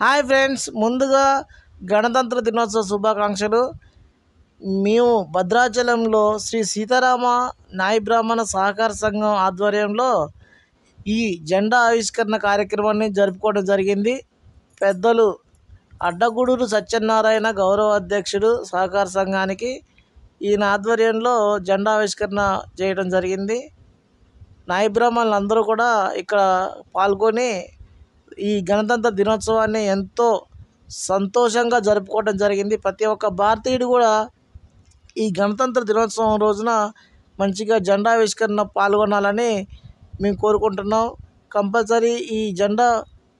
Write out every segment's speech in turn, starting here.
Hi friends, ముందుగా గణతంత్ర దినోత్సవ శుభాకాంక్షలు. మేము భద్రాచలంలో శ్రీ సీతారామ నాయ బ్రాహ్మణ సహకార సంఘం ఆధ్వర్యంలో ఈ జెండా ఆవిష్కరణ కార్యక్రమాన్ని జరుపుకోవడం జరిగింది. పెద్దలు అడ్డగూడూరు సత్యనారాయణ గౌరవ అధ్యక్షుడు సహకార సంఘానికి, ఈయన ఆధ్వర్యంలో జెండా ఆవిష్కరణ చేయడం జరిగింది. నాయ బ్రాహ్మణులు అందరూ కూడా ఇక్కడ పాల్గొని ఈ గణతంత్ర దినోత్సవాన్ని ఎంతో సంతోషంగా జరుపుకోవడం జరిగింది. ప్రతి ఒక్క భారతీయుడు కూడా ఈ గణతంత్ర దినోత్సవం రోజున మంచిగా జెండా ఆవిష్కరణ పాల్గొనాలని మేము కోరుకుంటున్నాం. కంపల్సరీ ఈ జెండా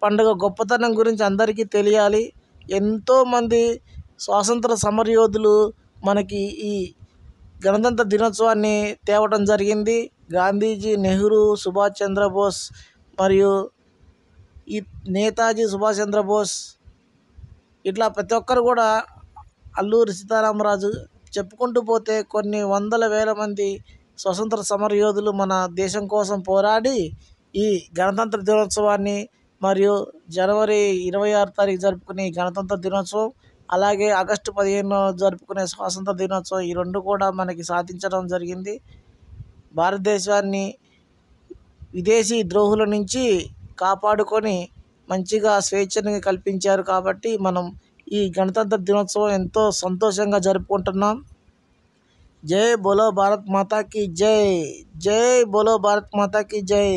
పండుగ గొప్పతనం గురించి అందరికీ తెలియాలి. ఎంతోమంది స్వాతంత్ర సమరయోధులు మనకి ఈ గణతంత్ర దినోత్సవాన్ని తేవడం జరిగింది. గాంధీజీ, నెహ్రూ, సుభాష్ చంద్రబోస్ మరియు ఈ నేతాజీ సుభాష్ చంద్రబోస్, ఇట్లా ప్రతి ఒక్కరు కూడా, అల్లూరి సీతారామరాజు, చెప్పుకుంటూ పోతే కొన్ని వందల వేల మంది స్వతంత్ర సమరయోధులు మన దేశం కోసం పోరాడి ఈ గణతంత్ర దినోత్సవాన్ని మరియు జనవరి 26 తారీఖు జరుపుకునే గణతంత్ర దినోత్సవం, అలాగే ఆగస్టు 15 జరుపుకునే స్వాతంత్ర దినోత్సవం, ఈ రెండు కూడా మనకి సాధించడం జరిగింది. భారతదేశాన్ని విదేశీ ద్రోహుల నుంచి కాపాడుకొని మంచిగా స్వేచ్ఛని కల్పించారు. కాబట్టి మనం ఈ గణతంత్ర దినోత్సవం ఎంతో సంతోషంగా జరుపుకుంటున్నాం. జై బోలో భారత్ మాతాకి జై, జై బోలో భారత్ మాతాకి జై.